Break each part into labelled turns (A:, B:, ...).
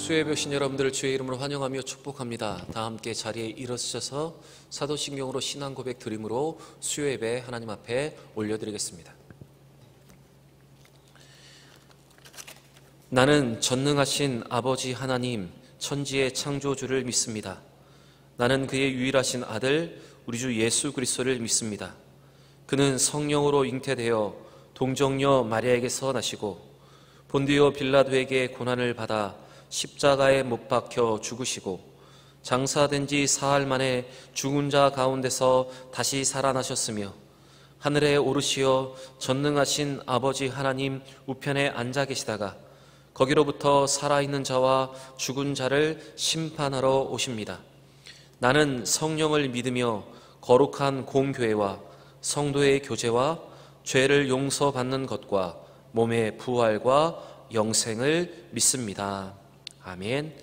A: 수요예배 오신 여러분들을 주의 이름으로 환영하며 축복합니다. 다 함께 자리에 일어서셔서 사도신경으로 신앙 고백 드림으로 수요예배 하나님 앞에 올려드리겠습니다. 나는 전능하신 아버지 하나님 천지의 창조주를 믿습니다. 나는 그의 유일하신 아들 우리 주 예수 그리스도를 믿습니다. 그는 성령으로 잉태되어 동정녀 마리아에게서 나시고 본디오 빌라도에게 고난을 받아 십자가에 못 박혀 죽으시고 장사된 지 사흘 만에 죽은 자 가운데서 다시 살아나셨으며 하늘에 오르시어 전능하신 아버지 하나님 우편에 앉아 계시다가 거기로부터 살아있는 자와 죽은 자를 심판하러 오십니다. 나는 성령을 믿으며 거룩한 공교회와 성도의 교제와 죄를 용서받는 것과 몸의 부활과 영생을 믿습니다. 아멘.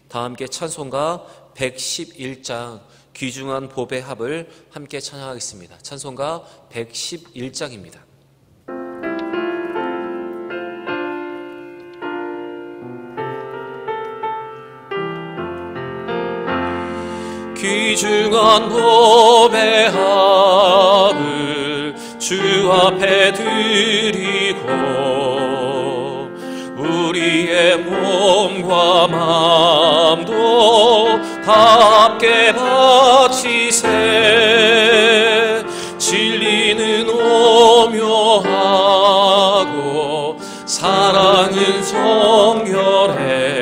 A: 다 함께 찬송가 111장 귀중한 보배 합을 함께 찬양하겠습니다. 찬송가 111장입니다. 귀중한 보배 합을 주 앞에 드리고 우리의 몸과 마음도 다 함께 바치세. 진리는 오묘하고 사랑은 정결해.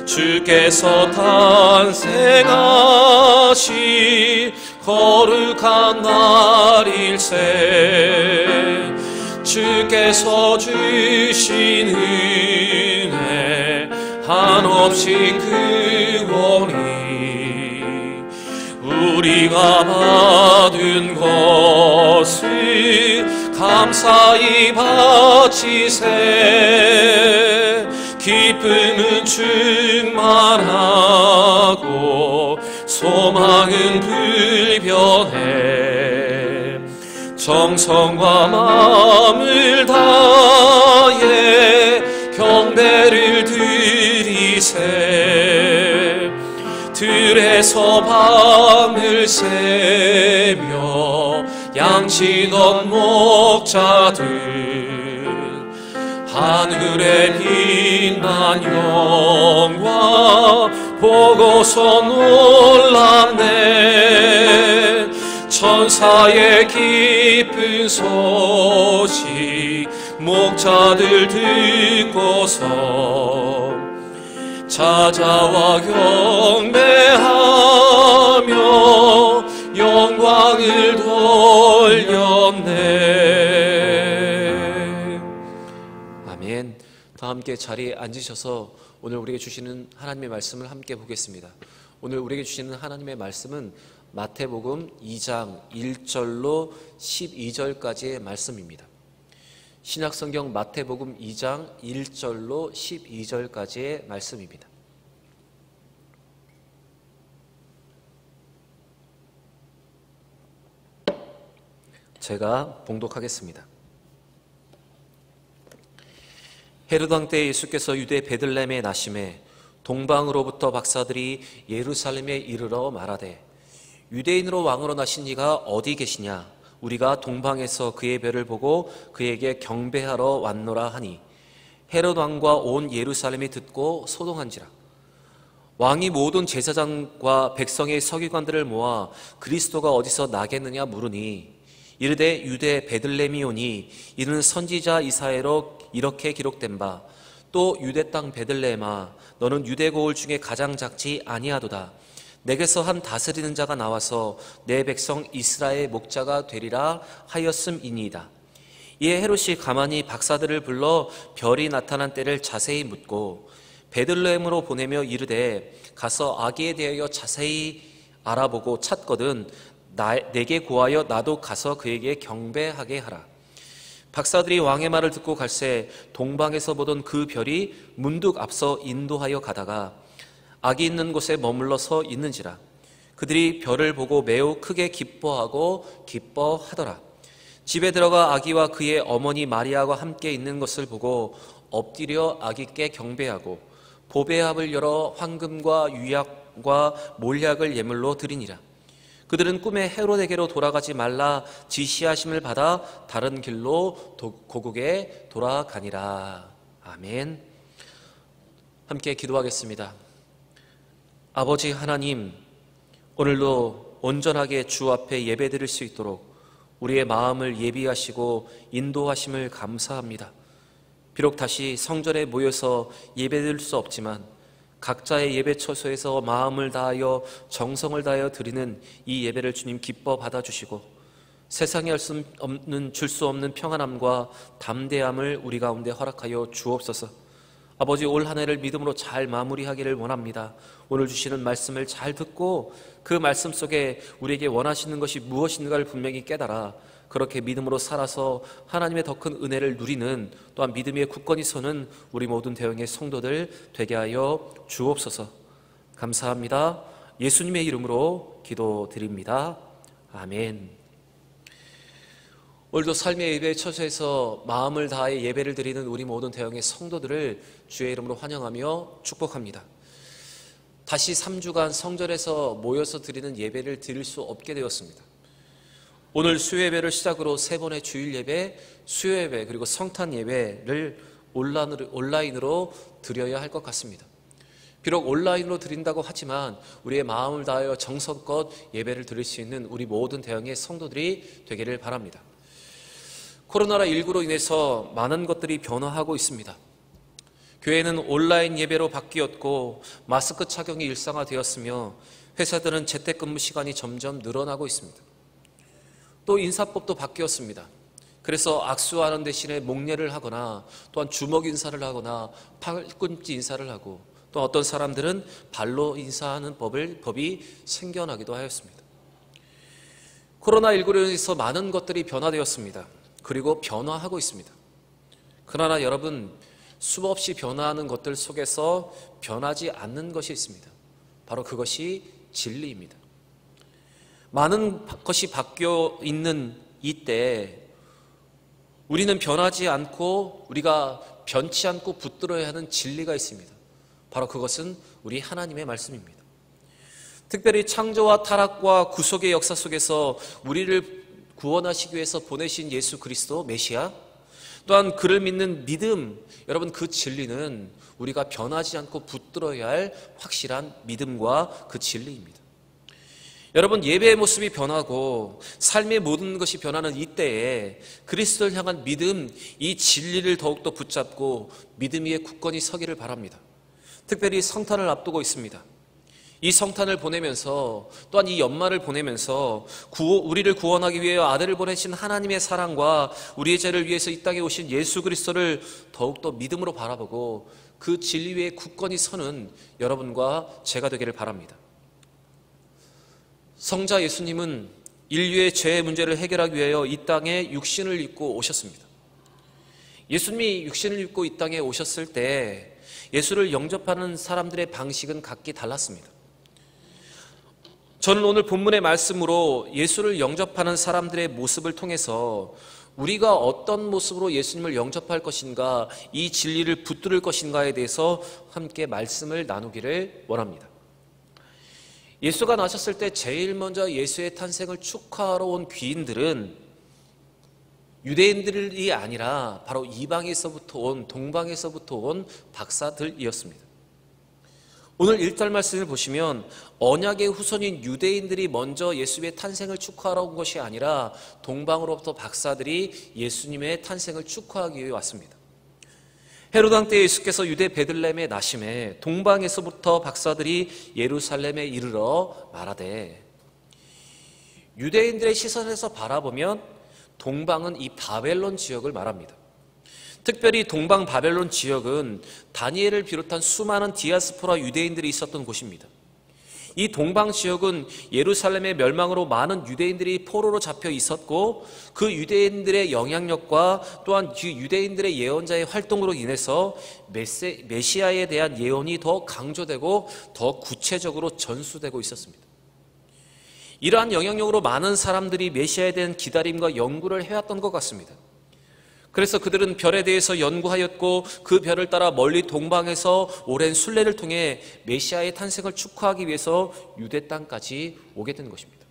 A: 주께서 탄생하시 거룩한 날일세. 주께서 주신 은혜 한없이 크오니 우리가 받은 것을 감사히 바치세. 기쁨은 충만하고 소망은 불변해. 정성과 마음을 다해 경배를 드리세. 들에서 밤을 새며 양치던 목자들 하늘에 빛난 영광 보고서 놀랐네. 천사의 기쁜 소식 목자들 듣고서 찾아와 경배하며 영광을 돌렸네. 아멘. 다 함께 자리에 앉으셔서 오늘 우리에게 주시는 하나님의 말씀을 함께 보겠습니다. 오늘 우리에게 주시는 하나님의 말씀은 마태복음 2장 1절로 12절까지의 말씀입니다. 신약성경 마태복음 2장 1절로 12절까지의 말씀입니다. 제가 봉독하겠습니다. 헤롯 왕 때 예수께서 유대 베들레헴에 나심에 동방으로부터 박사들이 예루살렘에 이르러 말하되 유대인으로 왕으로 나신 이가 어디 계시냐? 우리가 동방에서 그의 별을 보고 그에게 경배하러 왔노라 하니 헤롯 왕과 온 예루살렘이 듣고 소동한지라. 왕이 모든 제사장과 백성의 서기관들을 모아 그리스도가 어디서 나겠느냐 물으니 이르되 유대 베들레헴이오니 이는 선지자 이사야로 이렇게 기록된 바 또 유대 땅 베들레헴아 너는 유대 고을 중에 가장 작지 아니하도다. 내게서 한 다스리는 자가 나와서 내 백성 이스라엘의 목자가 되리라 하였음이니이다. 이에 헤롯이 가만히 박사들을 불러 별이 나타난 때를 자세히 묻고 베들레헴으로 보내며 이르되 가서 아기에 대하여 자세히 알아보고 찾거든 내게 구하여 나도 가서 그에게 경배하게 하라. 박사들이 왕의 말을 듣고 갈새 동방에서 보던 그 별이 문득 앞서 인도하여 가다가 아기 있는 곳에 머물러 서 있는지라. 그들이 별을 보고 매우 크게 기뻐하더라. 집에 들어가 아기와 그의 어머니 마리아와 함께 있는 것을 보고 엎드려 아기께 경배하고 보배합을 열어 황금과 유약과 몰약을 예물로 드리니라. 그들은 꿈에 헤롯에게로 돌아가지 말라 지시하심을 받아 다른 길로 고국에 돌아가니라. 아멘. 함께 기도하겠습니다. 아버지 하나님, 오늘도 온전하게 주 앞에 예배드릴 수 있도록 우리의 마음을 예비하시고 인도하심을 감사합니다. 비록 다시 성전에 모여서 예배드릴 수 없지만 각자의 예배 처소에서 마음을 다하여 정성을 다하여 드리는 이 예배를 주님 기뻐 받아주시고 세상에 줄 수 없는 평안함과 담대함을 우리 가운데 허락하여 주옵소서. 아버지, 올 한 해를 믿음으로 잘 마무리하기를 원합니다. 오늘 주시는 말씀을 잘 듣고 그 말씀 속에 우리에게 원하시는 것이 무엇인가를 분명히 깨달아 그렇게 믿음으로 살아서 하나님의 더 큰 은혜를 누리는, 또한 믿음의 굳건히 서는 우리 모든 대형의 성도들 되게 하여 주옵소서. 감사합니다. 예수님의 이름으로 기도드립니다. 아멘. 오늘도 삶의 예배 처소에서 마음을 다해 예배를 드리는 우리 모든 대형의 성도들을 주의 이름으로 환영하며 축복합니다. 다시 3주간 성전에서 모여서 드리는 예배를 드릴 수 없게 되었습니다. 오늘 수요예배를 시작으로 3번의 주일 예배, 수요예배, 그리고 성탄 예배를 온라인으로 드려야 할 것 같습니다. 비록 온라인으로 드린다고 하지만 우리의 마음을 다하여 정성껏 예배를 드릴 수 있는 우리 모든 대형의 성도들이 되기를 바랍니다. 코로나19로 인해서 많은 것들이 변화하고 있습니다. 교회는 온라인 예배로 바뀌었고 마스크 착용이 일상화되었으며 회사들은 재택근무 시간이 점점 늘어나고 있습니다. 또 인사법도 바뀌었습니다. 그래서 악수하는 대신에 목례를 하거나 또한 주먹 인사를 하거나 팔꿈치 인사를 하고 또 어떤 사람들은 발로 인사하는 법이 생겨나기도 하였습니다. 코로나19로 인해서 많은 것들이 변화되었습니다. 그리고 변화하고 있습니다. 그러나 여러분, 수없이 변화하는 것들 속에서 변하지 않는 것이 있습니다. 바로 그것이 진리입니다. 많은 것이 바뀌어 있는 이때 우리는 변하지 않고 우리가 변치 않고 붙들어야 하는 진리가 있습니다. 바로 그것은 우리 하나님의 말씀입니다. 특별히 창조와 타락과 구속의 역사 속에서 우리를 구원하시기 위해서 보내신 예수 그리스도 메시아, 또한 그를 믿는 믿음, 여러분, 그 진리는 우리가 변하지 않고 붙들어야 할 확실한 믿음과 그 진리입니다. 여러분, 예배의 모습이 변하고 삶의 모든 것이 변하는 이때에 그리스도를 향한 믿음, 이 진리를 더욱더 붙잡고 믿음 위에 굳건히 서기를 바랍니다. 특별히 성탄을 앞두고 있습니다. 이 성탄을 보내면서 또한 이 연말을 보내면서 우리를 구원하기 위해 아들을 보내신 하나님의 사랑과 우리의 죄를 위해서 이 땅에 오신 예수 그리스도를 더욱더 믿음으로 바라보고 그 진리 위에 굳건히 서는 여러분과 제가 되기를 바랍니다. 성자 예수님은 인류의 죄의 문제를 해결하기 위하여 이 땅에 육신을 입고 오셨습니다. 예수님이 육신을 입고 이 땅에 오셨을 때 예수를 영접하는 사람들의 방식은 각기 달랐습니다. 저는 오늘 본문의 말씀으로 예수를 영접하는 사람들의 모습을 통해서 우리가 어떤 모습으로 예수님을 영접할 것인가, 이 진리를 붙들을 것인가에 대해서 함께 말씀을 나누기를 원합니다. 예수가 나셨을 때 제일 먼저 예수의 탄생을 축하하러 온 귀인들은 유대인들이 아니라 바로 이방에서부터 온, 동방에서부터 온 박사들이었습니다. 오늘 1절 말씀을 보시면 언약의 후손인 유대인들이 먼저 예수의 탄생을 축하하러 온 것이 아니라 동방으로부터 박사들이 예수님의 탄생을 축하하기 위해 왔습니다. 헤롯 왕 때 예수께서 유대 베들레헴에 나심에 동방에서부터 박사들이 예루살렘에 이르러 말하되, 유대인들의 시선에서 바라보면 동방은 이 바벨론 지역을 말합니다. 특별히 동방 바벨론 지역은 다니엘을 비롯한 수많은 디아스포라 유대인들이 있었던 곳입니다. 이 동방 지역은 예루살렘의 멸망으로 많은 유대인들이 포로로 잡혀 있었고 그 유대인들의 영향력과 또한 그 유대인들의 예언자의 활동으로 인해서 메시아에 대한 예언이 더 강조되고 더 구체적으로 전수되고 있었습니다. 이러한 영향력으로 많은 사람들이 메시아에 대한 기다림과 연구를 해왔던 것 같습니다. 그래서 그들은 별에 대해서 연구하였고 그 별을 따라 멀리 동방에서 오랜 순례를 통해 메시아의 탄생을 축하하기 위해서 유대 땅까지 오게 된 것입니다.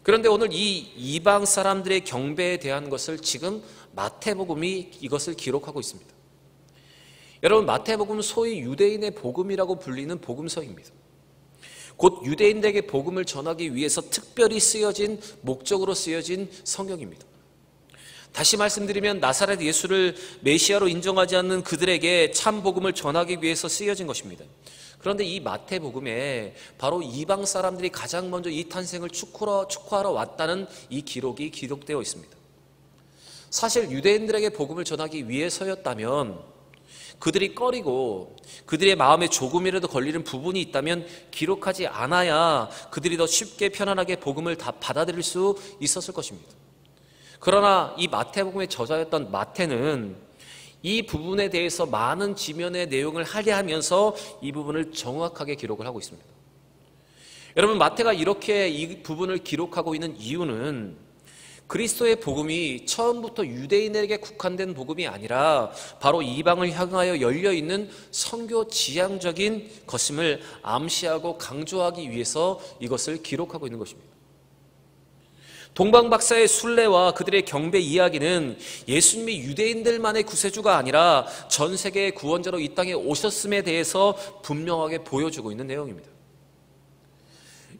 A: 그런데 오늘 이 이방 사람들의 경배에 대한 것을 지금 마태복음이 이것을 기록하고 있습니다. 여러분, 마태복음은 소위 유대인의 복음이라고 불리는 복음서입니다. 곧 유대인들에게 복음을 전하기 위해서 특별히 쓰여진, 목적으로 쓰여진 성경입니다. 다시 말씀드리면 나사렛 예수를 메시아로 인정하지 않는 그들에게 참 복음을 전하기 위해서 쓰여진 것입니다. 그런데 이 마태복음에 바로 이방 사람들이 가장 먼저 이 탄생을 축하하러 왔다는 이 기록이 기록되어 있습니다. 사실 유대인들에게 복음을 전하기 위해서였다면, 그들이 꺼리고 그들의 마음에 조금이라도 걸리는 부분이 있다면 기록하지 않아야 그들이 더 쉽게 편안하게 복음을 다 받아들일 수 있었을 것입니다. 그러나 이 마태복음의 저자였던 마태는 이 부분에 대해서 많은 지면의 내용을 할애하면서 이 부분을 정확하게 기록을 하고 있습니다. 여러분, 마태가 이렇게 이 부분을 기록하고 있는 이유는 그리스도의 복음이 처음부터 유대인에게 국한된 복음이 아니라 바로 이방을 향하여 열려있는 선교 지향적인 것임을 암시하고 강조하기 위해서 이것을 기록하고 있는 것입니다. 동방박사의 순례와 그들의 경배 이야기는 예수님이 유대인들만의 구세주가 아니라 전 세계의 구원자로 이 땅에 오셨음에 대해서 분명하게 보여주고 있는 내용입니다.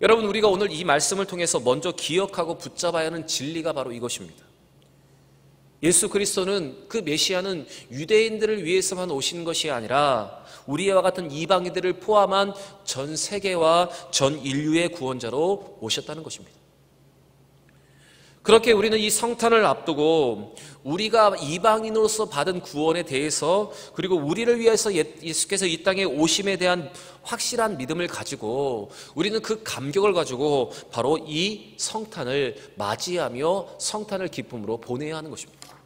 A: 여러분, 우리가 오늘 이 말씀을 통해서 먼저 기억하고 붙잡아야 하는 진리가 바로 이것입니다. 예수 그리스도는, 그 메시아는 유대인들을 위해서만 오신 것이 아니라 우리와 같은 이방인들을 포함한 전 세계와 전 인류의 구원자로 오셨다는 것입니다. 그렇게 우리는 이 성탄을 앞두고 우리가 이방인으로서 받은 구원에 대해서, 그리고 우리를 위해서 예수께서 이 땅에 오심에 대한 확실한 믿음을 가지고 우리는 그 감격을 가지고 바로 이 성탄을 맞이하며 성탄을 기쁨으로 보내야 하는 것입니다.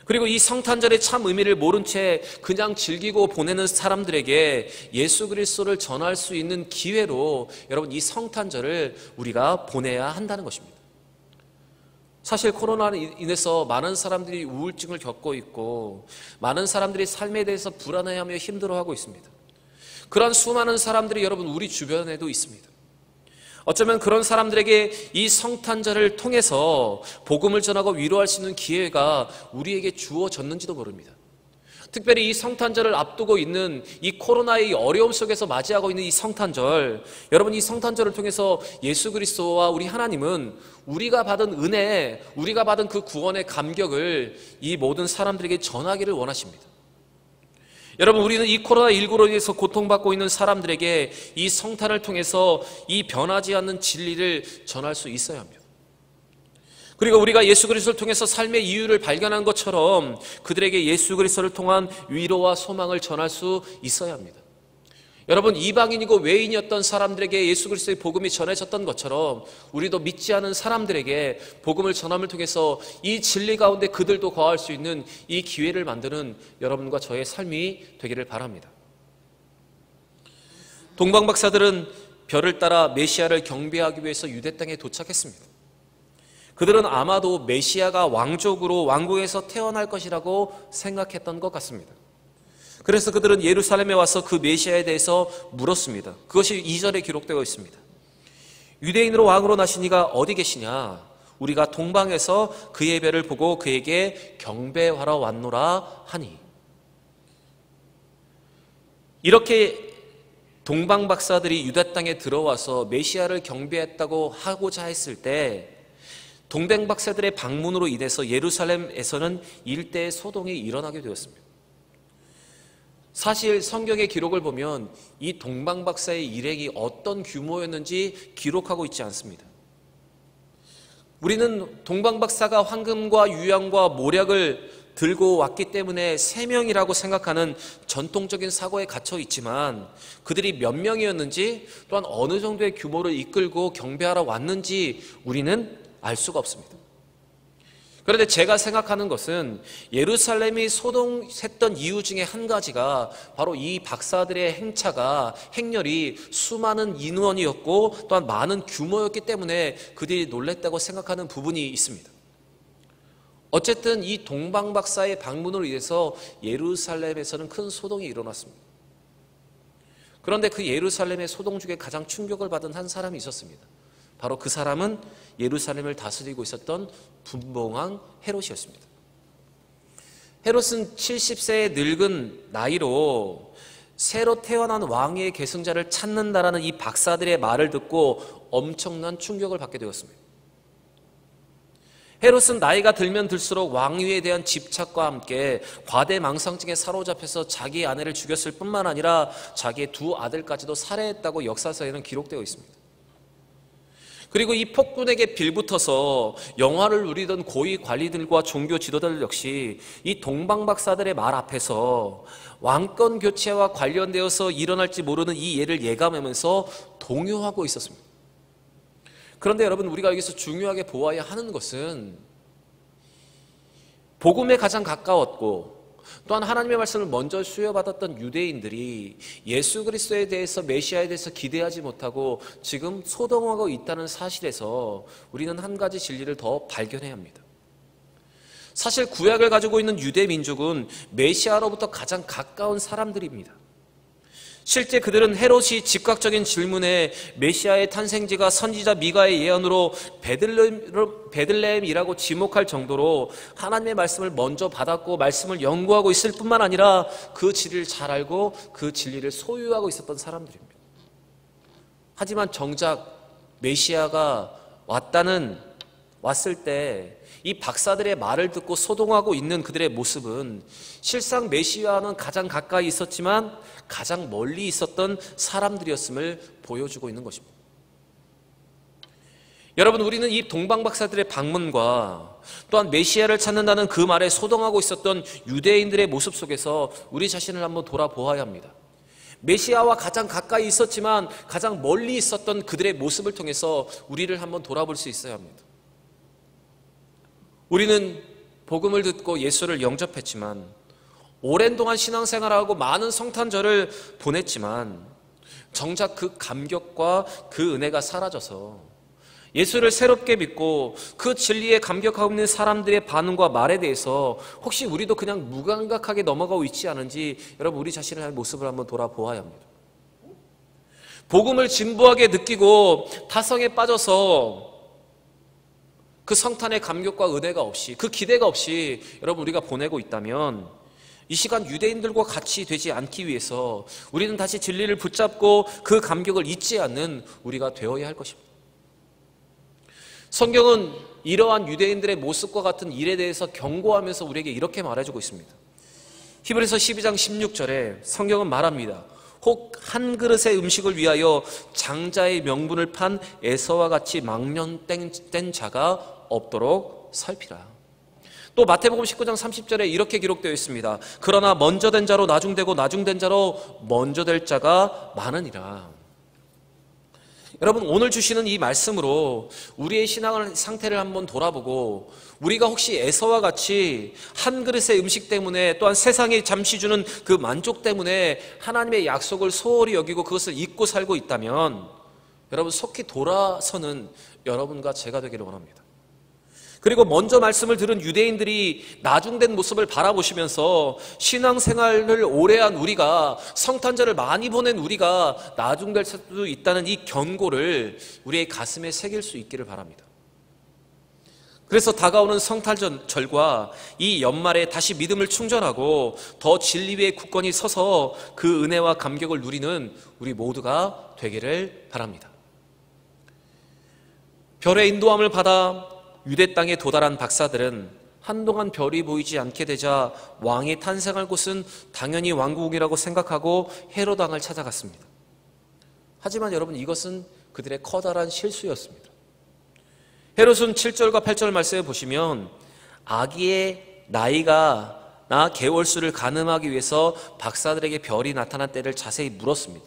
A: 그리고 이 성탄절의 참 의미를 모른 채 그냥 즐기고 보내는 사람들에게 예수 그리스도를 전할 수 있는 기회로 여러분, 이 성탄절을 우리가 보내야 한다는 것입니다. 사실 코로나로 인해서 많은 사람들이 우울증을 겪고 있고 많은 사람들이 삶에 대해서 불안해하며 힘들어하고 있습니다. 그런 수많은 사람들이 여러분 우리 주변에도 있습니다. 어쩌면 그런 사람들에게 이 성탄절을 통해서 복음을 전하고 위로할 수 있는 기회가 우리에게 주어졌는지도 모릅니다. 특별히 이 성탄절을 앞두고 있는 이 코로나의 어려움 속에서 맞이하고 있는 이 성탄절, 여러분 이 성탄절을 통해서 예수 그리스도와 우리 하나님은 우리가 받은 은혜, 우리가 받은 그 구원의 감격을 이 모든 사람들에게 전하기를 원하십니다. 여러분, 우리는 이 코로나19로 인해서 고통받고 있는 사람들에게 이 성탄을 통해서 이 변하지 않는 진리를 전할 수 있어야 합니다. 그리고 우리가 예수 그리스도를 통해서 삶의 이유를 발견한 것처럼 그들에게 예수 그리스도를 통한 위로와 소망을 전할 수 있어야 합니다. 여러분, 이방인이고 외인이었던 사람들에게 예수 그리스도의 복음이 전해졌던 것처럼 우리도 믿지 않은 사람들에게 복음을 전함을 통해서 이 진리 가운데 그들도 거할 수 있는 이 기회를 만드는 여러분과 저의 삶이 되기를 바랍니다. 동방박사들은 별을 따라 메시아를 경배하기 위해서 유대 땅에 도착했습니다. 그들은 아마도 메시아가 왕족으로 왕궁에서 태어날 것이라고 생각했던 것 같습니다. 그래서 그들은 예루살렘에 와서 그 메시아에 대해서 물었습니다. 그것이 2절에 기록되어 있습니다. 유대인으로 왕으로 나신 이가 어디 계시냐? 우리가 동방에서 그의 별을 보고 그에게 경배하러 왔노라 하니. 이렇게 동방박사들이 유다 땅에 들어와서 메시아를 경배했다고 하고자 했을 때 동방박사들의 방문으로 인해서 예루살렘에서는 일대의 소동이 일어나게 되었습니다. 사실 성경의 기록을 보면 이 동방박사의 일행이 어떤 규모였는지 기록하고 있지 않습니다. 우리는 동방박사가 황금과 유향과 모략을 들고 왔기 때문에 3명이라고 생각하는 전통적인 사고에 갇혀 있지만 그들이 몇 명이었는지 또한 어느 정도의 규모를 이끌고 경배하러 왔는지 우리는 알 수가 없습니다. 그런데 제가 생각하는 것은 예루살렘이 소동했던 이유 중에 한 가지가 바로 이 박사들의 행렬이 수많은 인원이었고 또한 많은 규모였기 때문에 그들이 놀랬다고 생각하는 부분이 있습니다. 어쨌든 이 동방박사의 방문으로 인해서 예루살렘에서는 큰 소동이 일어났습니다. 그런데 그 예루살렘의 소동 중에 가장 충격을 받은 한 사람이 있었습니다. 바로 그 사람은 예루살렘을 다스리고 있었던 분봉왕 헤롯이었습니다. 헤롯은 70세의 늙은 나이로 새로 태어난 왕위의 계승자를 찾는다라는 이 박사들의 말을 듣고 엄청난 충격을 받게 되었습니다. 헤롯은 나이가 들면 들수록 왕위에 대한 집착과 함께 과대망상증에 사로잡혀서 자기의 아내를 죽였을 뿐만 아니라 자기의 두 아들까지도 살해했다고 역사서에는 기록되어 있습니다. 그리고 이 폭군에게 빌붙어서 영화를 누리던 고위 관리들과 종교 지도자들 역시 이 동방박사들의 말 앞에서 왕권 교체와 관련되어서 일어날지 모르는 이 예를 예감하면서 동요하고 있었습니다. 그런데 여러분, 우리가 여기서 중요하게 보아야 하는 것은 복음에 가장 가까웠고 또한 하나님의 말씀을 먼저 수여받았던 유대인들이 예수 그리스도에 대해서, 메시아에 대해서 기대하지 못하고 지금 소동하고 있다는 사실에서 우리는 한 가지 진리를 더 발견해야 합니다. 사실 구약을 가지고 있는 유대 민족은 메시아로부터 가장 가까운 사람들입니다. 실제 그들은 헤롯이 즉각적인 질문에 메시아의 탄생지가 선지자 미가의 예언으로 베들레헴이라고 지목할 정도로 하나님의 말씀을 먼저 받았고 말씀을 연구하고 있을 뿐만 아니라 그 진리를 잘 알고 그 진리를 소유하고 있었던 사람들입니다. 하지만 정작 메시아가 왔을 때 이 박사들의 말을 듣고 소동하고 있는 그들의 모습은 실상 메시아와는 가장 가까이 있었지만 가장 멀리 있었던 사람들이었음을 보여주고 있는 것입니다. 여러분, 우리는 이 동방박사들의 방문과 또한 메시아를 찾는다는 그 말에 소동하고 있었던 유대인들의 모습 속에서 우리 자신을 한번 돌아보아야 합니다. 메시아와 가장 가까이 있었지만 가장 멀리 있었던 그들의 모습을 통해서 우리를 한번 돌아볼 수 있어야 합니다. 우리는 복음을 듣고 예수를 영접했지만 오랜 동안 신앙생활하고 많은 성탄절을 보냈지만 정작 그 감격과 그 은혜가 사라져서 예수를 새롭게 믿고 그 진리에 감격하고 있는 사람들의 반응과 말에 대해서 혹시 우리도 그냥 무감각하게 넘어가고 있지 않은지 여러분, 우리 자신의 모습을 한번 돌아보아야 합니다. 복음을 진부하게 느끼고 타성에 빠져서 그 성탄의 감격과 은혜가 없이, 그 기대가 없이 여러분 우리가 보내고 있다면 이 시간 유대인들과 같이 되지 않기 위해서 우리는 다시 진리를 붙잡고 그 감격을 잊지 않는 우리가 되어야 할 것입니다. 성경은 이러한 유대인들의 모습과 같은 일에 대해서 경고하면서 우리에게 이렇게 말해주고 있습니다. 히브리서 12장 16절에 성경은 말합니다. 혹 한 그릇의 음식을 위하여 장자의 명분을 판 에서와 같이 망령된 자가 없도록 살피라. 또 마태복음 19장 30절에 이렇게 기록되어 있습니다. 그러나 먼저 된 자로 나중되고 나중된 자로 먼저 될 자가 많으니라. 여러분, 오늘 주시는 이 말씀으로 우리의 신앙 상태를 한번 돌아보고 우리가 혹시 에서와 같이 한 그릇의 음식 때문에 또한 세상이 잠시 주는 그 만족 때문에 하나님의 약속을 소홀히 여기고 그것을 잊고 살고 있다면 여러분, 속히 돌아서는 여러분과 제가 되기를 원합니다. 그리고 먼저 말씀을 들은 유대인들이 나중된 모습을 바라보시면서 신앙생활을 오래한 우리가, 성탄절을 많이 보낸 우리가 나중될 수도 있다는 이 경고를 우리의 가슴에 새길 수 있기를 바랍니다. 그래서 다가오는 성탄절과 이 연말에 다시 믿음을 충전하고 더 진리 위에 굳건히 서서 그 은혜와 감격을 누리는 우리 모두가 되기를 바랍니다. 별의 인도함을 받아 유대 땅에 도달한 박사들은 한동안 별이 보이지 않게 되자 왕이 탄생할 곳은 당연히 왕국이라고 생각하고 헤롯 왕을 찾아갔습니다. 하지만 여러분, 이것은 그들의 커다란 실수였습니다. 헤롯은 7절과 8절 말씀에 보시면 아기의 나이가 개월수를 가늠하기 위해서 박사들에게 별이 나타난 때를 자세히 물었습니다.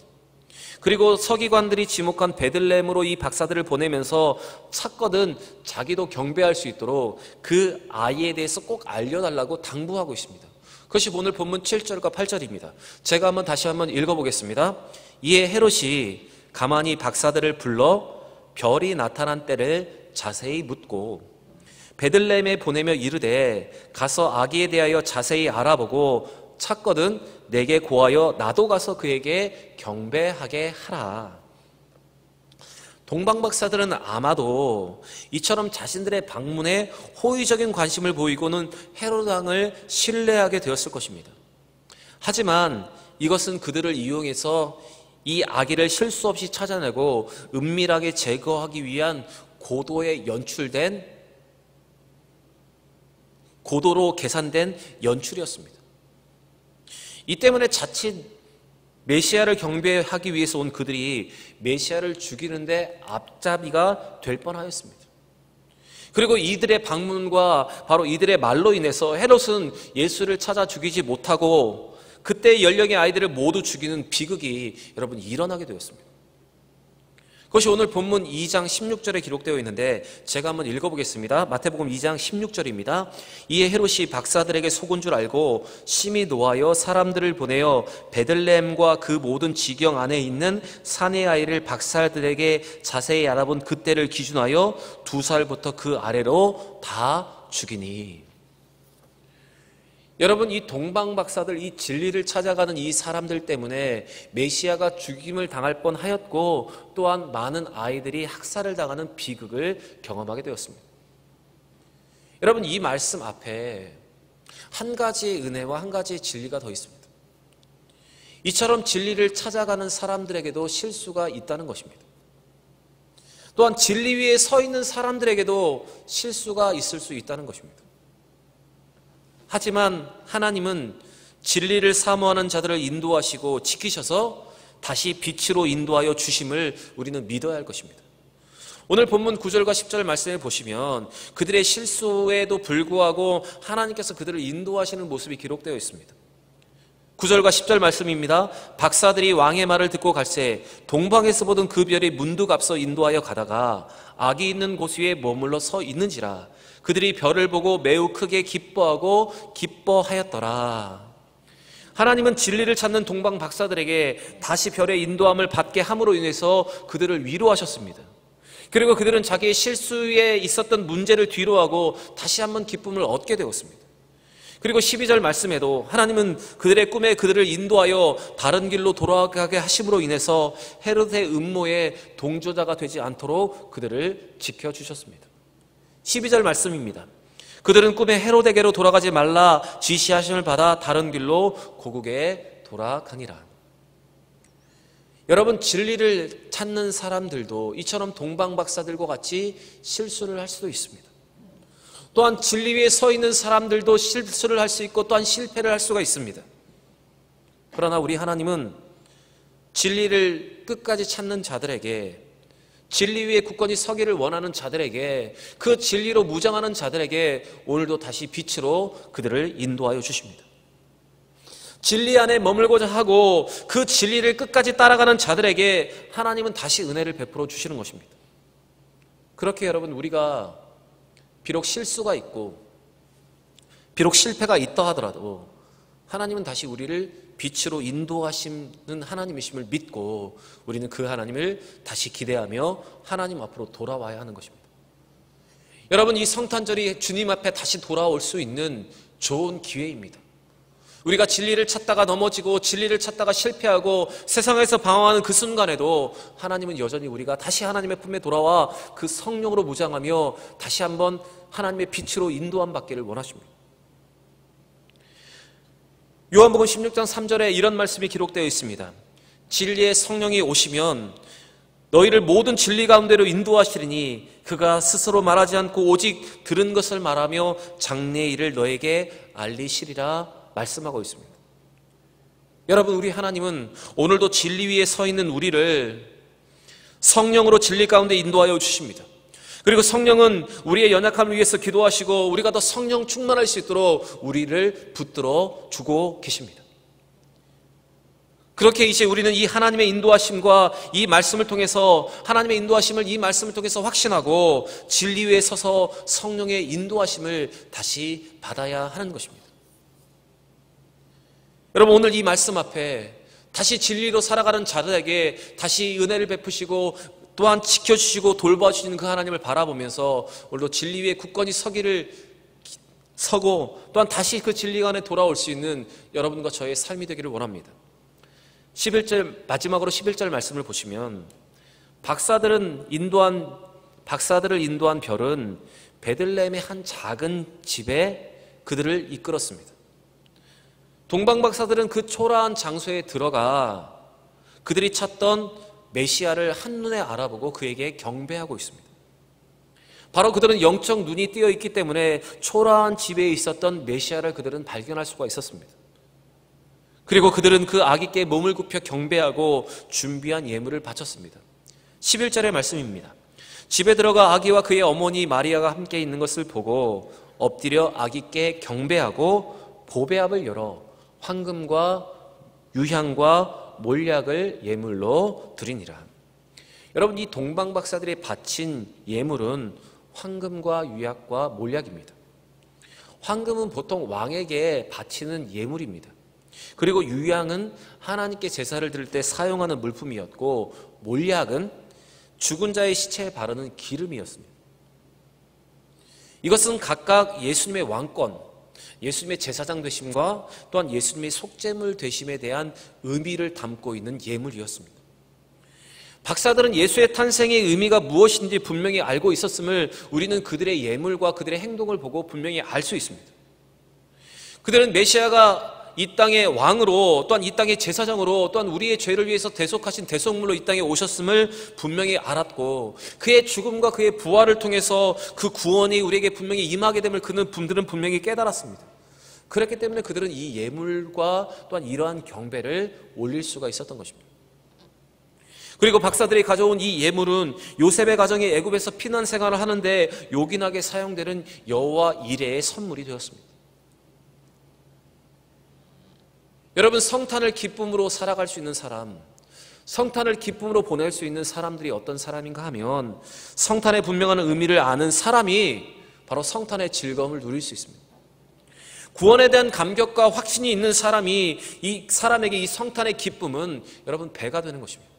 A: 그리고 서기관들이 지목한 베들레헴으로 이 박사들을 보내면서 찾거든 자기도 경배할 수 있도록 그 아이에 대해서 꼭 알려달라고 당부하고 있습니다. 그것이 오늘 본문 7절과 8절입니다. 제가 다시 한번 읽어보겠습니다. 이에 헤롯이 가만히 박사들을 불러 별이 나타난 때를 자세히 묻고 베들레헴에 보내며 이르되 가서 아기에 대하여 자세히 알아보고 찾거든 내게 고하여 나도 가서 그에게 경배하게 하라. 동방박사들은 아마도 이처럼 자신들의 방문에 호의적인 관심을 보이고는 헤로드 왕을 신뢰하게 되었을 것입니다. 하지만 이것은 그들을 이용해서 이 아기를 실수 없이 찾아내고 은밀하게 제거하기 위한 고도로 계산된 연출이었습니다. 이 때문에 자칫 메시아를 경배하기 위해서 온 그들이 메시아를 죽이는데 앞잡이가 될 뻔하였습니다. 그리고 이들의 방문과 바로 이들의 말로 인해서 헤롯은 예수를 찾아 죽이지 못하고 그때 연령의 아이들을 모두 죽이는 비극이 여러분 일어나게 되었습니다. 그것이 오늘 본문 2장 16절에 기록되어 있는데 제가 한번 읽어보겠습니다. 마태복음 2장 16절입니다. 이에 헤롯이 박사들에게 속은 줄 알고 심히 노하여 사람들을 보내어 베들레헴과 그 모든 지경 안에 있는 사내 아이를 박사들에게 자세히 알아본 그때를 기준하여 2살부터 그 아래로 다 죽이니. 여러분, 이 동방박사들, 이 진리를 찾아가는 이 사람들 때문에 메시아가 죽임을 당할 뻔하였고 또한 많은 아이들이 학살을 당하는 비극을 경험하게 되었습니다. 여러분, 이 말씀 앞에 한 가지의 은혜와 한 가지의 진리가 더 있습니다. 이처럼 진리를 찾아가는 사람들에게도 실수가 있다는 것입니다. 또한 진리 위에 서 있는 사람들에게도 실수가 있을 수 있다는 것입니다. 하지만 하나님은 진리를 사모하는 자들을 인도하시고 지키셔서 다시 빛으로 인도하여 주심을 우리는 믿어야 할 것입니다. 오늘 본문 9절과 10절 말씀을 보시면 그들의 실수에도 불구하고 하나님께서 그들을 인도하시는 모습이 기록되어 있습니다. 9절과 10절 말씀입니다. 박사들이 왕의 말을 듣고 갈새 동방에서 보던 그 별이 문득 앞서 인도하여 가다가 아기 있는 곳 위에 머물러 서 있는지라 그들이 별을 보고 매우 크게 기뻐하였더라. 하나님은 진리를 찾는 동방 박사들에게 다시 별의 인도함을 받게 함으로 인해서 그들을 위로하셨습니다. 그리고 그들은 자기의 실수에 있었던 문제를 뒤로하고 다시 한번 기쁨을 얻게 되었습니다. 그리고 12절 말씀에도 하나님은 그들의 꿈에 그들을 인도하여 다른 길로 돌아가게 하심으로 인해서 헤롯의 음모에 동조자가 되지 않도록 그들을 지켜주셨습니다. 12절 말씀입니다. 그들은 꿈에 헤롯에게로 돌아가지 말라 지시하심을 받아 다른 길로 고국에 돌아가니라. 여러분, 진리를 찾는 사람들도 이처럼 동방박사들과 같이 실수를 할 수도 있습니다. 또한 진리 위에 서 있는 사람들도 실수를 할 수 있고 또한 실패를 할 수가 있습니다. 그러나 우리 하나님은 진리를 끝까지 찾는 자들에게, 진리 위에 굳건히 서기를 원하는 자들에게, 그 진리로 무장하는 자들에게 오늘도 다시 빛으로 그들을 인도하여 주십니다. 진리 안에 머물고자 하고 그 진리를 끝까지 따라가는 자들에게 하나님은 다시 은혜를 베풀어 주시는 것입니다. 그렇게 여러분, 우리가 비록 실수가 있고 비록 실패가 있다 하더라도 하나님은 다시 우리를 빛으로 인도하시는 하나님이심을 믿고 우리는 그 하나님을 다시 기대하며 하나님 앞으로 돌아와야 하는 것입니다. 여러분, 이 성탄절이 주님 앞에 다시 돌아올 수 있는 좋은 기회입니다. 우리가 진리를 찾다가 넘어지고 진리를 찾다가 실패하고 세상에서 방황하는 그 순간에도 하나님은 여전히 우리가 다시 하나님의 품에 돌아와 그 성령으로 무장하며 다시 한번 하나님의 빛으로 인도함 받기를 원하십니다. 요한복음 16장 3절에 이런 말씀이 기록되어 있습니다. 진리의 성령이 오시면 너희를 모든 진리 가운데로 인도하시리니 그가 스스로 말하지 않고 오직 들은 것을 말하며 장래의 일을 너에게 알리시리라 말씀하고 있습니다. 여러분, 우리 하나님은 오늘도 진리 위에 서 있는 우리를 성령으로 진리 가운데 인도하여 주십니다. 그리고 성령은 우리의 연약함을 위해서 기도하시고 우리가 더 성령 충만할 수 있도록 우리를 붙들어 주고 계십니다. 그렇게 이제 우리는 이 하나님의 인도하심과 이 말씀을 통해서 하나님의 인도하심을 이 말씀을 통해서 확신하고 진리 위에 서서 성령의 인도하심을 다시 받아야 하는 것입니다. 여러분, 오늘 이 말씀 앞에 다시 진리로 살아가는 자들에게 다시 은혜를 베푸시고 또한 지켜주시고 돌봐주시는 그 하나님을 바라보면서 오늘도 진리 위에 굳건히 서고 또한 다시 그 진리 안에 돌아올 수 있는 여러분과 저의 삶이 되기를 원합니다. 11절, 마지막으로 11절 말씀을 보시면 박사들을 인도한 별은 베들레헴의 한 작은 집에 그들을 이끌었습니다. 동방박사들은 그 초라한 장소에 들어가 그들이 찾던 메시아를 한눈에 알아보고 그에게 경배하고 있습니다. 바로 그들은 영적 눈이 띄어 있기 때문에 초라한 집에 있었던 메시아를 그들은 발견할 수가 있었습니다. 그리고 그들은 그 아기께 몸을 굽혀 경배하고 준비한 예물을 바쳤습니다. 11절의 말씀입니다. 집에 들어가 아기와 그의 어머니 마리아가 함께 있는 것을 보고 엎드려 아기께 경배하고 보배압을 열어 황금과 유향과 몰약을 예물로 드리니라. 여러분, 이 동방박사들이 바친 예물은 황금과 유약과 몰약입니다. 황금은 보통 왕에게 바치는 예물입니다. 그리고 유향은 하나님께 제사를 드릴 때 사용하는 물품이었고, 몰약은 죽은 자의 시체에 바르는 기름이었습니다. 이것은 각각 예수님의 왕권, 예수님의 제사장 되심과 또한 예수님의 속죄물 되심에 대한 의미를 담고 있는 예물이었습니다. 박사들은 예수의 탄생의 의미가 무엇인지 분명히 알고 있었음을 우리는 그들의 예물과 그들의 행동을 보고 분명히 알 수 있습니다. 그들은 메시아가 이 땅의 왕으로 또한 이 땅의 제사장으로 또한 우리의 죄를 위해서 대속하신 대속물로 이 땅에 오셨음을 분명히 알았고, 그의 죽음과 그의 부활을 통해서 그 구원이 우리에게 분명히 임하게 됨을 그들은 분명히 깨달았습니다. 그렇기 때문에 그들은 이 예물과 또한 이러한 경배를 올릴 수가 있었던 것입니다. 그리고 박사들이 가져온 이 예물은 요셉의 가정이 애굽에서 피난 생활을 하는데 요긴하게 사용되는 여호와 이레의 선물이 되었습니다. 여러분, 성탄을 기쁨으로 살아갈 수 있는 사람, 성탄을 기쁨으로 보낼 수 있는 사람들이 어떤 사람인가 하면 성탄의 분명한 의미를 아는 사람이 바로 성탄의 즐거움을 누릴 수 있습니다. 구원에 대한 감격과 확신이 있는 사람이 이 사람에게 이 성탄의 기쁨은 여러분 배가 되는 것입니다.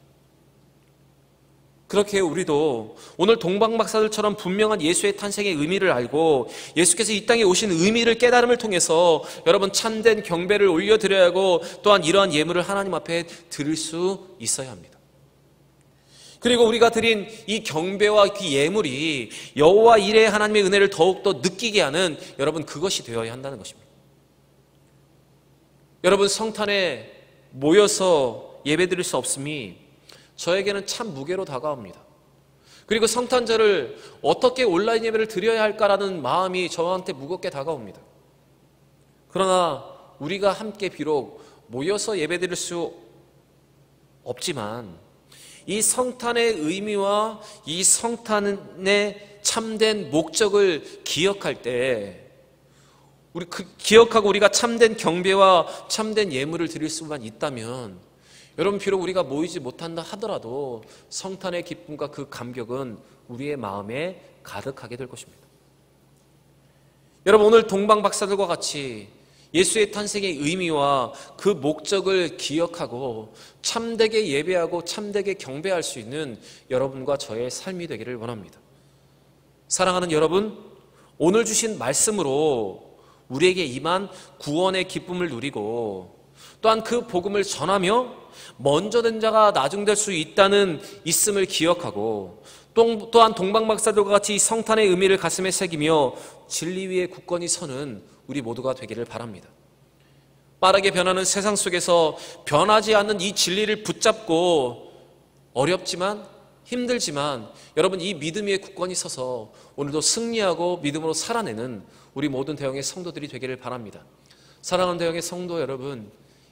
A: 그렇게 우리도 오늘 동방박사들처럼 분명한 예수의 탄생의 의미를 알고 예수께서 이 땅에 오신 의미를 깨달음을 통해서 여러분 참된 경배를 올려드려야 하고 또한 이러한 예물을 하나님 앞에 드릴 수 있어야 합니다. 그리고 우리가 드린 이 경배와 그 예물이 여호와 이레 하나님의 은혜를 더욱더 느끼게 하는 여러분 그것이 되어야 한다는 것입니다. 여러분, 성탄에 모여서 예배드릴 수 없음이 저에게는 참 무게로 다가옵니다. 그리고 성탄절을 어떻게 온라인 예배를 드려야 할까라는 마음이 저한테 무겁게 다가옵니다. 그러나 우리가 함께 비록 모여서 예배드릴 수 없지만 이 성탄의 의미와 이 성탄의 참된 목적을 기억할 때 기억하고 우리가 참된 경배와 참된 예물을 드릴 수만 있다면 여러분, 비록 우리가 모이지 못한다 하더라도 성탄의 기쁨과 그 감격은 우리의 마음에 가득하게 될 것입니다. 여러분, 오늘 동방박사들과 같이 예수의 탄생의 의미와 그 목적을 기억하고 참되게 예배하고 참되게 경배할 수 있는 여러분과 저의 삶이 되기를 원합니다. 사랑하는 여러분, 오늘 주신 말씀으로 우리에게 임한 구원의 기쁨을 누리고 또한 그 복음을 전하며 먼저 된 자가 나중될 수 있음을 기억하고 또한 동방박사들과 같이 성탄의 의미를 가슴에 새기며 진리 위에 굳건히 서는 우리 모두가 되기를 바랍니다. 빠르게 변하는 세상 속에서 변하지 않는 이 진리를 붙잡고 어렵지만 힘들지만 여러분 이 믿음 위에 굳건히 서서 오늘도 승리하고 믿음으로 살아내는 우리 모든 대형의 성도들이 되기를 바랍니다. 사랑하는 대형의 성도 여러분,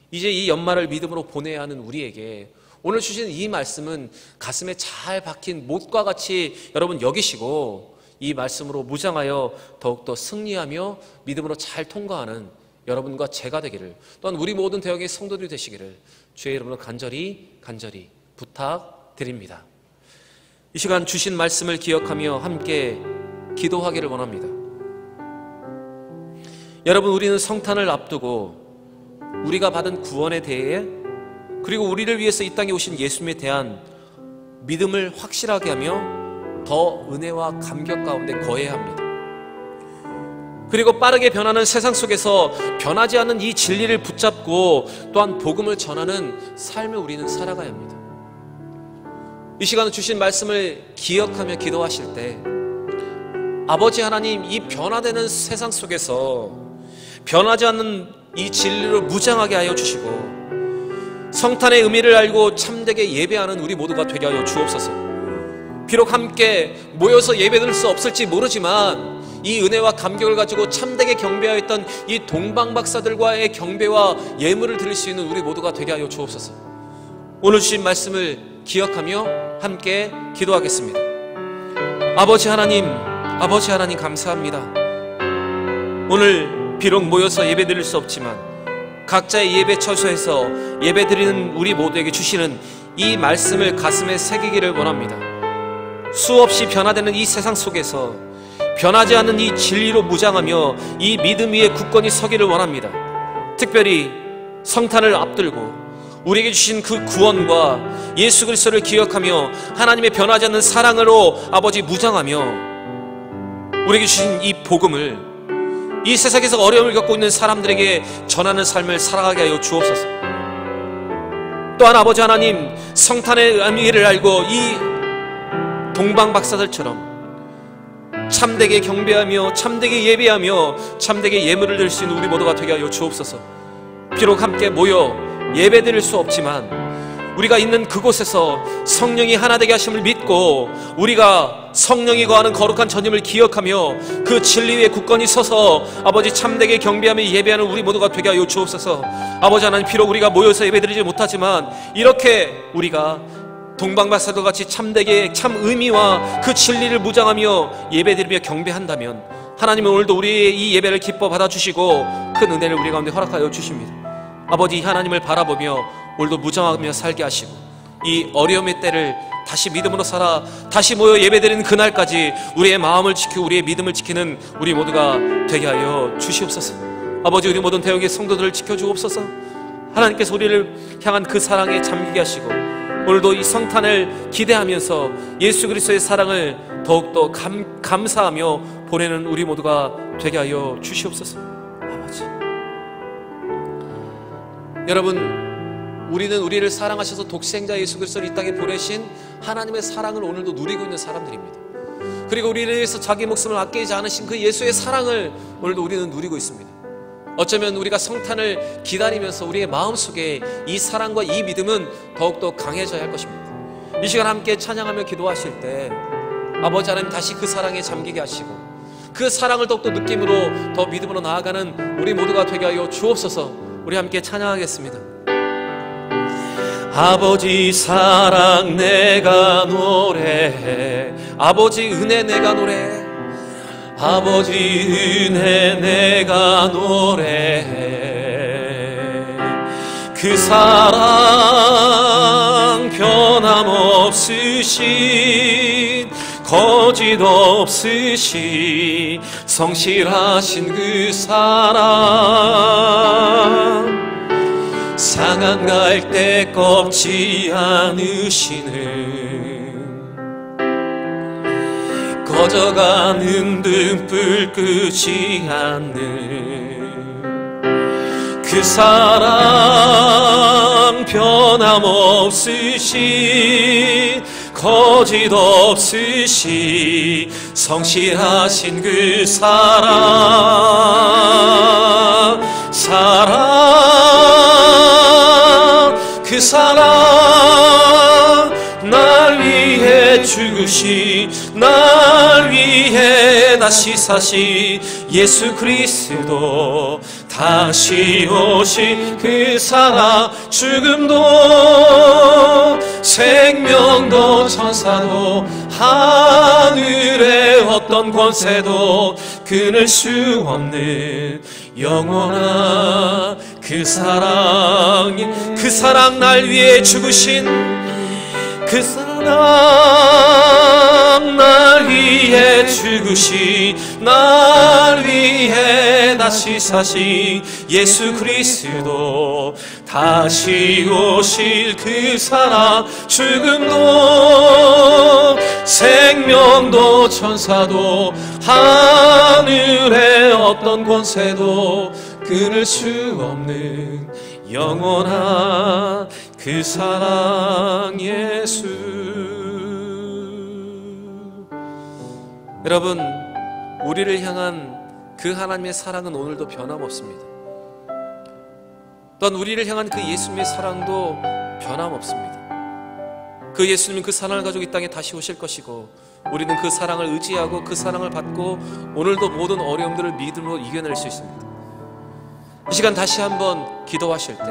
A: 이제 이 연말을 믿음으로 보내야 하는 우리에게 오늘 주신 이 말씀은 가슴에 잘 박힌 못과 같이 여러분 여기시고 이 말씀으로 무장하여 더욱더 승리하며 믿음으로 잘 통과하는 여러분과 제가 되기를, 또한 우리 모든 대형의 성도들이 되시기를 주의 이름으로 간절히 부탁드립니다. 이 시간 주신 말씀을 기억하며 함께 기도하기를 원합니다. 여러분, 우리는 성탄을 앞두고 우리가 받은 구원에 대해 그리고 우리를 위해서 이 땅에 오신 예수님에 대한 믿음을 확실하게 하며 더 은혜와 감격 가운데 거해야 합니다. 그리고 빠르게 변하는 세상 속에서 변하지 않는 이 진리를 붙잡고 또한 복음을 전하는 삶을 우리는 살아가야 합니다. 이 시간에 주신 말씀을 기억하며 기도하실 때 아버지 하나님, 이 변화되는 세상 속에서 변하지 않는 이 진리를 무장하게 하여 주시고 성탄의 의미를 알고 참되게 예배하는 우리 모두가 되게 하여 주옵소서. 비록 함께 모여서 예배드릴 수 없을지 모르지만 이 은혜와 감격을 가지고 참되게 경배하였던 이 동방박사들과의 경배와 예물을 드릴 수 있는 우리 모두가 되게 하여 주옵소서. 오늘 주신 말씀을 기억하며 함께 기도하겠습니다. 아버지 하나님 감사합니다. 오늘 비록 모여서 예배드릴 수 없지만 각자의 예배 처소에서 예배드리는 우리 모두에게 주시는 이 말씀을 가슴에 새기기를 원합니다. 수없이 변화되는 이 세상 속에서 변하지 않는 이 진리로 무장하며 이 믿음 위에 굳건히 서기를 원합니다. 특별히 성탄을 앞들고 우리에게 주신 그 구원과 예수 그리스도를 기억하며 하나님의 변하지 않는 사랑으로 아버지 무장하며 우리에게 주신 이 복음을 이 세상에서 어려움을 겪고 있는 사람들에게 전하는 삶을 살아가게 하여 주옵소서. 또한 아버지 하나님, 성탄의 의미를 알고 이 동방박사들처럼 참되게 경배하며 참되게 예배하며 참되게 예물을 드릴 수 있는 우리 모두가 되게 하여 주옵소서. 비록 함께 모여 예배드릴 수 없지만 우리가 있는 그곳에서 성령이 하나 되게 하심을 믿고 우리가 성령이 거하는 거룩한 전임을 기억하며 그 진리 위에 굳건히 서서 아버지 참되게 경배하며 예배하는 우리 모두가 되게 하여 주옵소서. 아버지 하나님, 비록 우리가 모여서 예배드리지 못하지만 이렇게 우리가 동방박사들 같이 참되게 참 의미와 그 진리를 무장하며 예배드리며 경배한다면 하나님은 오늘도 우리의 이 예배를 기뻐 받아주시고 큰 은혜를 우리 가운데 허락하여 주십니다. 아버지, 하나님을 바라보며 오늘도 무장하며 살게 하시고 이 어려움의 때를 다시 믿음으로 살아 다시 모여 예배드리는 그날까지 우리의 마음을 지키고 우리의 믿음을 지키는 우리 모두가 되게 하여 주시옵소서. 아버지, 우리 모든 대역의 성도들을 지켜주옵소서. 하나님께서 우리를 향한 그 사랑에 잠기게 하시고 오늘도 이 성탄을 기대하면서 예수 그리스도의 사랑을 더욱더 감사하며 보내는 우리 모두가 되게 하여 주시옵소서. 아버지, 여러분, 우리는 우리를 사랑하셔서 독생자 예수 그리스도를 이 땅에 보내신 하나님의 사랑을 오늘도 누리고 있는 사람들입니다. 그리고 우리를 위해서 자기 목숨을 아끼지 않으신 그 예수의 사랑을 오늘도 우리는 누리고 있습니다. 어쩌면 우리가 성탄을 기다리면서 우리의 마음속에 이 사랑과 이 믿음은 더욱더 강해져야 할 것입니다. 이 시간 함께 찬양하며 기도하실 때 아버지 하나님, 다시 그 사랑에 잠기게 하시고 그 사랑을 더욱더 느낌으로 더 믿음으로 나아가는 우리 모두가 되게 하여 주옵소서. 우리 함께 찬양하겠습니다. 아버지 사랑 내가 노래해, 아버지 은혜 내가 노래해, 아버지 은혜 내가 노래해. 그 사랑 변함없으신 거짓 없으신 성실하신 그 사랑, 상한 갈대 꺾지 않으시는 꺼져가는 등불 끄지 않는 그 사랑 변함없으신 거짓 없으신 성실하신 그 사랑, 그 사랑 날 위해 죽으신, 날 위해 다시 사신 예수 그리스도, 다시 오신 그 사랑, 죽음도 생명도 천사도 하늘의 어떤 권세도 끊을 수 없는 영원한 그 사랑, 그 사랑 날 위해 죽으신 그 사랑 날 위해 죽으신, 날 위해 다시 사신 예수 그리스도, 다시 오실 그 사랑, 죽음도 생명도 천사도 하늘의 어떤 권세도 끊을 수 없는 영원한 그 사랑 예수. 여러분, 우리를 향한 그 하나님의 사랑은 오늘도 변함없습니다. 또한 우리를 향한 그 예수님의 사랑도 변함없습니다. 그 예수님은 그 사랑을 가지고 이 땅에 다시 오실 것이고, 우리는 그 사랑을 의지하고 그 사랑을 받고 오늘도 모든 어려움들을 믿음으로 이겨낼 수 있습니다. 이 시간 다시 한번 기도하실 때,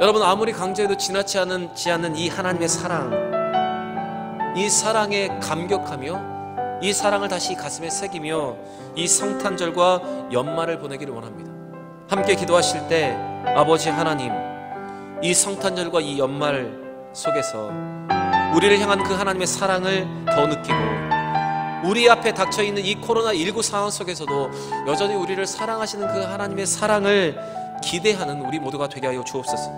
A: 여러분, 아무리 강조해도 지나치 않는 이 하나님의 사랑, 이 사랑에 감격하며 이 사랑을 다시 가슴에 새기며 이 성탄절과 연말을 보내기를 원합니다. 함께 기도하실 때, 아버지 하나님, 이 성탄절과 이 연말 속에서 우리를 향한 그 하나님의 사랑을 더 느끼고, 우리 앞에 닥쳐있는 이 코로나19 상황 속에서도 여전히 우리를 사랑하시는 그 하나님의 사랑을 기대하는 우리 모두가 되게 하여 주옵소서.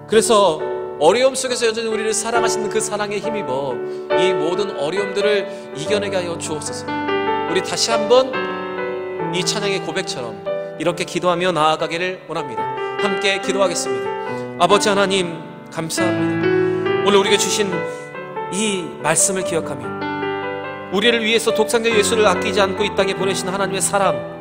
A: 그래서 어려움 속에서 여전히 우리를 사랑하시는 그 사랑에 힘입어 이 모든 어려움들을 이겨내게 하여 주옵소서. 우리 다시 한번 이 찬양의 고백처럼 이렇게 기도하며 나아가기를 원합니다. 함께 기도하겠습니다. 아버지 하나님, 감사합니다. 오늘 우리에게 주신 이 말씀을 기억하며 우리를 위해서 독생자 예수를 아끼지 않고 이 땅에 보내신 하나님의 사랑,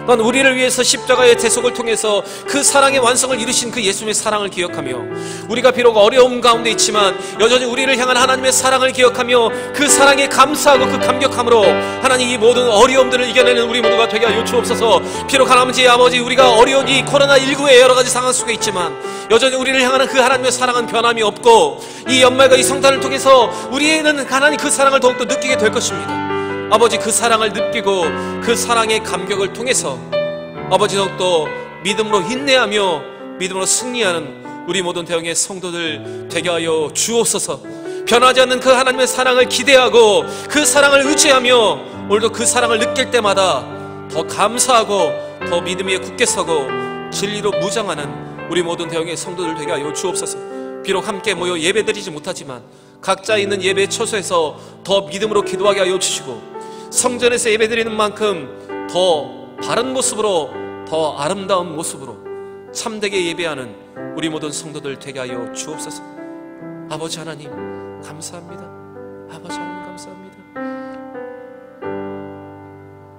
A: 또한 우리를 위해서 십자가의 대속을 통해서 그 사랑의 완성을 이루신 그 예수님의 사랑을 기억하며, 우리가 비록 어려움 가운데 있지만 여전히 우리를 향한 하나님의 사랑을 기억하며 그 사랑에 감사하고 그 감격함으로 하나님 이 모든 어려움들을 이겨내는 우리 모두가 되게 하여 주옵소서. 비록 하나님 아버지, 우리가 어려운 이 코로나19의 여러 가지 상황 속에 있지만 여전히 우리를 향하는 그 하나님의 사랑은 변함이 없고, 이 연말과 이 성탄을 통해서 우리는 하나님 그 사랑을 더욱더 느끼게 될 것입니다. 아버지, 그 사랑을 느끼고 그 사랑의 감격을 통해서 아버지 더욱더 믿음으로 인내하며 믿음으로 승리하는 우리 모든 대형의 성도들 되게 하여 주옵소서. 변하지 않는 그 하나님의 사랑을 기대하고 그 사랑을 의지하며 오늘도 그 사랑을 느낄 때마다 더 감사하고 더 믿음 위에 굳게 서고 진리로 무장하는 우리 모든 대형의 성도들 되게 하여 주옵소서. 비록 함께 모여 예배드리지 못하지만 각자 있는 예배 처소에서 더 믿음으로 기도하게 하여 주시고, 성전에서 예배드리는 만큼 더 바른 모습으로, 더 아름다운 모습으로 참되게 예배하는 우리 모든 성도들 되게 하여 주옵소서. 아버지 하나님 감사합니다. 아버지 하나님 감사합니다.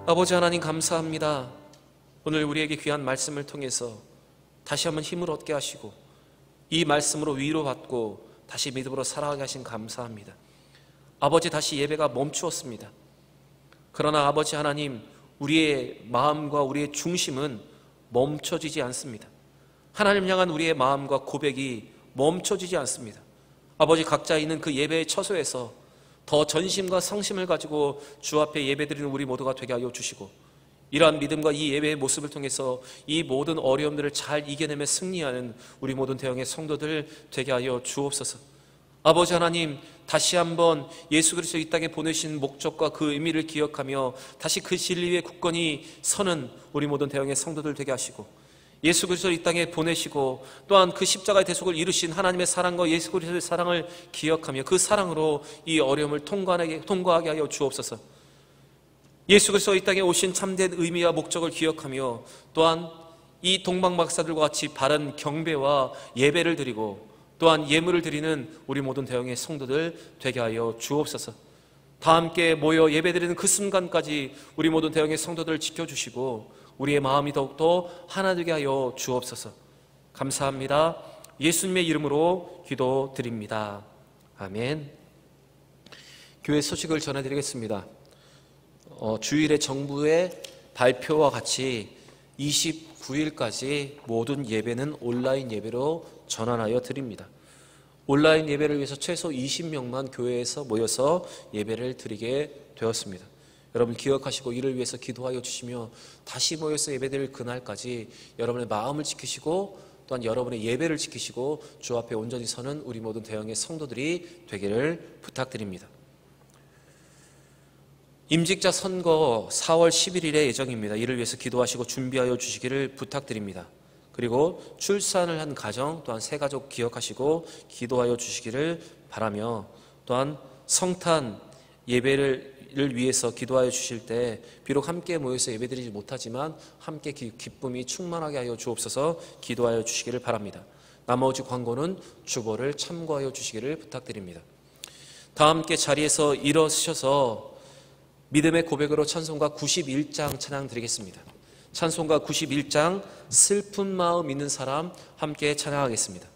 A: 아버지 하나님 감사합니다. 오늘 우리에게 귀한 말씀을 통해서 다시 한번 힘을 얻게 하시고 이 말씀으로 위로받고 다시 믿음으로 살아가게 하신 감사합니다. 아버지, 다시 예배가 멈추었습니다. 그러나 아버지 하나님, 우리의 마음과 우리의 중심은 멈춰지지 않습니다. 하나님 향한 우리의 마음과 고백이 멈춰지지 않습니다. 아버지, 각자 있는 그 예배의 처소에서 더 전심과 성심을 가지고 주 앞에 예배드리는 우리 모두가 되게 하여 주시고, 이러한 믿음과 이 예배의 모습을 통해서 이 모든 어려움들을 잘 이겨내며 승리하는 우리 모든 대형의 성도들 되게 하여 주옵소서. 아버지 하나님, 다시 한번 예수 그리스도 이 땅에 보내신 목적과 그 의미를 기억하며 다시 그 진리 위에 굳건히 서는 우리 모든 대형의 성도들 되게 하시고, 예수 그리스도를 이 땅에 보내시고 또한 그 십자가의 대속을 이루신 하나님의 사랑과 예수 그리스도의 사랑을 기억하며 그 사랑으로 이 어려움을 통과하게 하여 주옵소서. 예수 그리스도 이 땅에 오신 참된 의미와 목적을 기억하며 또한 이 동방박사들과 같이 바른 경배와 예배를 드리고 또한 예물을 드리는 우리 모든 대형의 성도들 되게 하여 주옵소서. 다 함께 모여 예배드리는 그 순간까지 우리 모든 대형의 성도들을 지켜주시고 우리의 마음이 더욱더 하나 되게 하여 주옵소서. 감사합니다. 예수님의 이름으로 기도드립니다. 아멘. 교회 소식을 전해드리겠습니다. 주일에 정부의 발표와 같이 29일까지 모든 예배는 온라인 예배로 전환하여 드립니다. 온라인 예배를 위해서 최소 20명만 교회에서 모여서 예배를 드리게 되었습니다. 여러분 기억하시고 이를 위해서 기도하여 주시며 다시 모여서 예배드릴 그날까지 여러분의 마음을 지키시고 또한 여러분의 예배를 지키시고 주 앞에 온전히 서는 우리 모든 대형의 성도들이 되기를 부탁드립니다. 임직자 선거 4월 11일의 예정입니다. 이를 위해서 기도하시고 준비하여 주시기를 부탁드립니다. 그리고 출산을 한 가정 또한 새 가족 기억하시고 기도하여 주시기를 바라며, 또한 성탄 예배를 위해서 기도하여 주실 때 비록 함께 모여서 예배드리지 못하지만 함께 기쁨이 충만하게 하여 주옵소서 기도하여 주시기를 바랍니다. 나머지 광고는 주보를 참고하여 주시기를 부탁드립니다. 다 함께 자리에서 일어서셔서 믿음의 고백으로 찬송가 91장 찬양 드리겠습니다. 찬송가 91장 슬픈 마음 있는 사람 함께 찬양하겠습니다.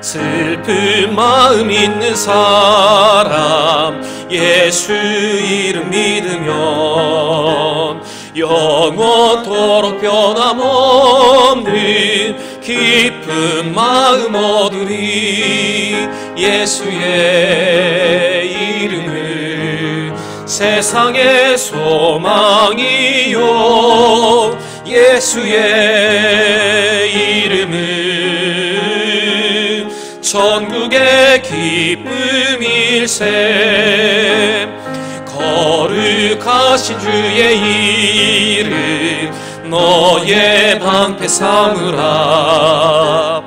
A: 슬픈 마음 있는 사람 예수 이름 믿으면 영원토록 변함없는 깊은 마음 얻으리. 예수의 이름을 세상의 소망이요, 예수의 이름을 전국의 기쁨일세. 거룩하신 주의 이름 너의 방패 삼으라.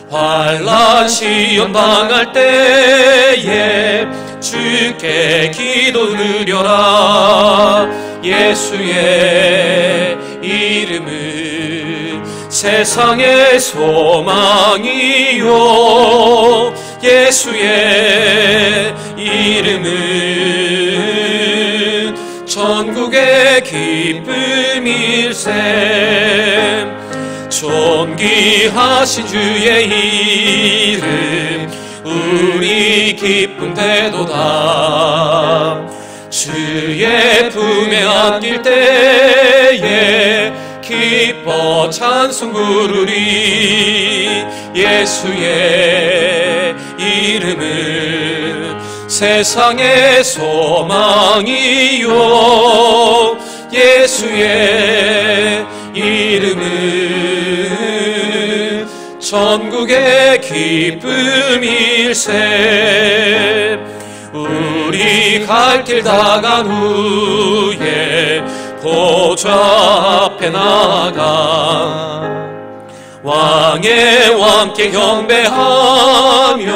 A: 환난 시험 당할 때에 주께 기도 드려라. 예수의 이름은 세상의 소망이요, 예수의 이름은 전국의 기쁨일세. 존귀하신 주의 이름 우리 기쁨 되도다. 주의 품에 안길 때에 기뻐 찬송 부르리. 예수의 이름은 세상의 소망이요, 예수의 이름은 전국의 기쁨일세. 우리 갈 길 다 간 후에 보좌 앞에 나가 왕의 왕께 경배하며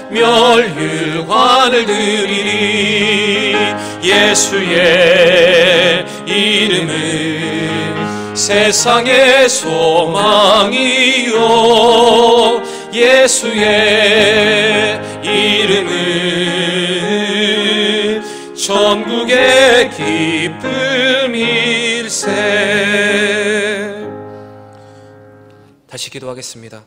A: 멸류관을 드리리. 예수의 이름은 세상의 소망이요, 예수의 이름은 전국의 기쁨일세. 다시 기도하겠습니다.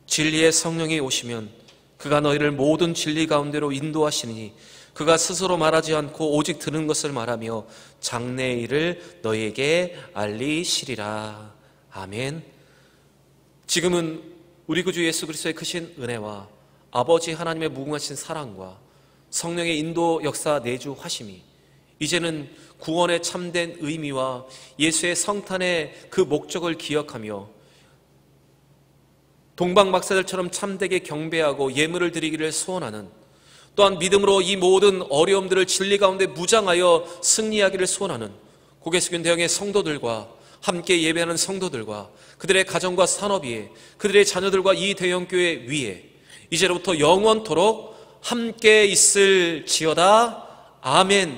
A: 진리의 성령이 오시면 그가 너희를 모든 진리 가운데로 인도하시니 그가 스스로 말하지 않고 오직 들은 것을 말하며 장래의 일을 너희에게 알리시리라. 아멘. 지금은 우리 구주 예수 그리스도의 크신 은혜와 아버지 하나님의 무궁하신 사랑과 성령의 인도 역사 내주하심이 이제는 구원의 참된 의미와 예수의 성탄의 그 목적을 기억하며 동방박사들처럼 참되게 경배하고 예물을 드리기를 소원하는, 또한 믿음으로 이 모든 어려움들을 진리 가운데 무장하여 승리하기를 소원하는 고개숙인 대형의 성도들과 함께 예배하는 성도들과 그들의 가정과 산업 위에, 그들의 자녀들과 이 대형교회 위에 이제로부터 영원토록 함께 있을지어다. 아멘.